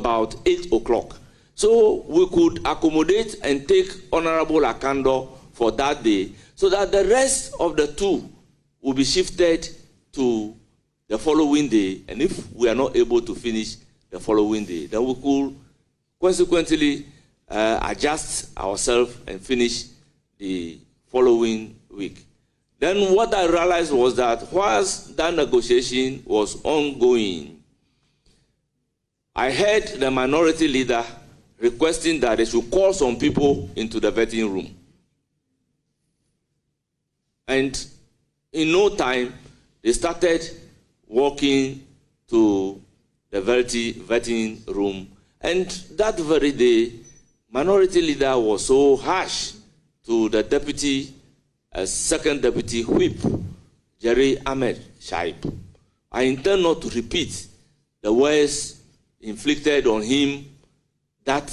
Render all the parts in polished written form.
about 8 o'clock. So we could accommodate and take Honorable Akando for that day, so that the rest of the 2 will be shifted to the following day. And if we are not able to finish the following day, then we could consequently adjust ourselves and finish the following week. Then what I realized was that whilst that negotiation was ongoing, I heard the minority leader requesting that they should call some people into the vetting room. And in no time, they started walking to the vetting room. And that very day, minority leader was so harsh to the deputy, second deputy whip, Jerry Ahmed Shaib. I intend not to repeat the words inflicted on him that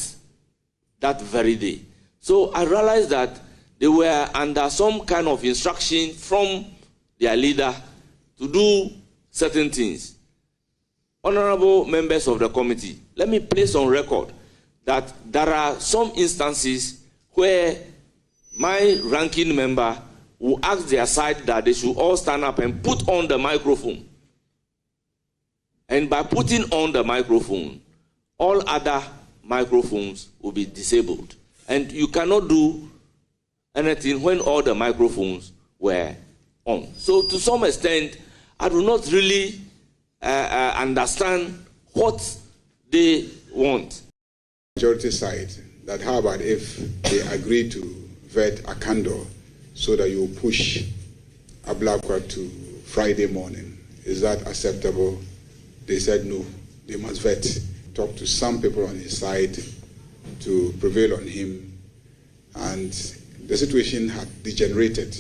very day. So I realized that they were under some kind of instruction from their leader to do certain things. Honorable members of the committee, let me place on record that there are some instances where my ranking member will ask their side that they should all stand up and put on the microphone. And by putting on the microphone, all other microphones will be disabled. And you cannot do anything when all the microphones were on. So to some extent, I do not really understand what they want. Majority side, that how about if they agree to vet Akando so that you push Ablakwa to Friday morning? Is that acceptable? They said no, they must vet. Talk to some people on his side to prevail on him, and the situation had degenerated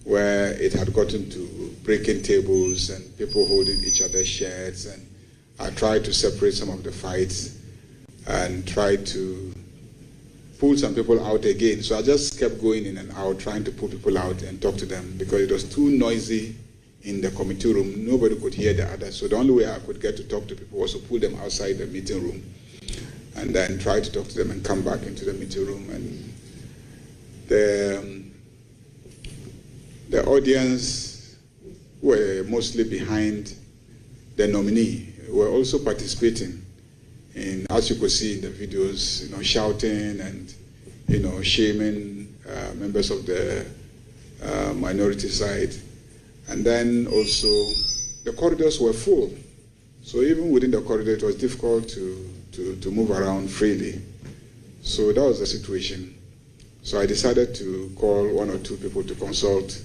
where it had gotten to breaking tables and people holding each other's shirts, and I tried to separate some of the fights and tried to pull some people out again. So I just kept going in and out, trying to pull people out and talk to them because it was too noisy in the committee room. Nobody could hear the other. So the only way I could get to talk to people was to pull them outside the meeting room and then try to talk to them and come back into the meeting room. And the audience were mostly behind the nominee, were also participating in, as you could see in the videos, shouting and, shaming members of the minority side. And then also the corridors were full. So even within the corridor, it was difficult to move around freely. So that was the situation. So I decided to call 1 or 2 people to consult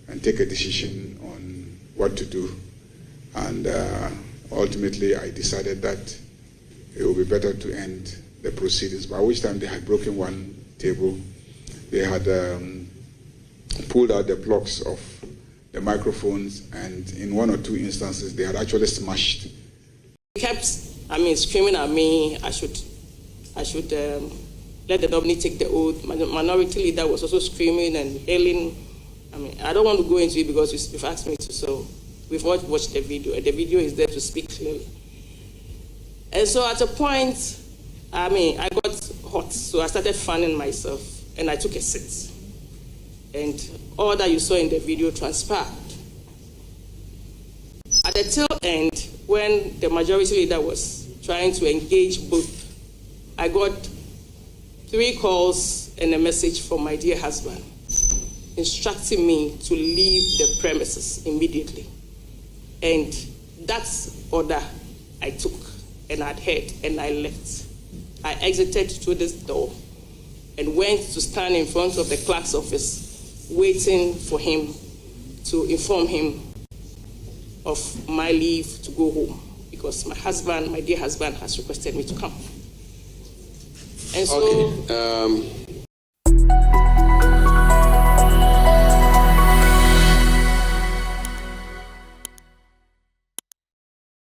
and take a decision on what to do. And ultimately, I decided that it would be better to end the proceedings, by which time they had broken one table. They had pulled out the blocks of the microphones, and in 1 or 2 instances, they had actually smashed. He kept, screaming at me. I should let the nominee take the oath. My minority leader was also screaming and yelling. I don't want to go into it because you've asked me to, so we've watched the video, and the video is there to speak clearly. And so at a point, I got hot, so I started fanning myself, and I took a seat. And all that you saw in the video transpired. At the tail end, when the majority leader was trying to engage both, I got 3 calls and a message from my dear husband instructing me to leave the premises immediately. And that's order I took and I adhered, and I left. I exited through this door and went to stand in front of the clerk's office, waiting for him to inform him of my leave to go home, because my dear husband, has requested me to come. And so, okay.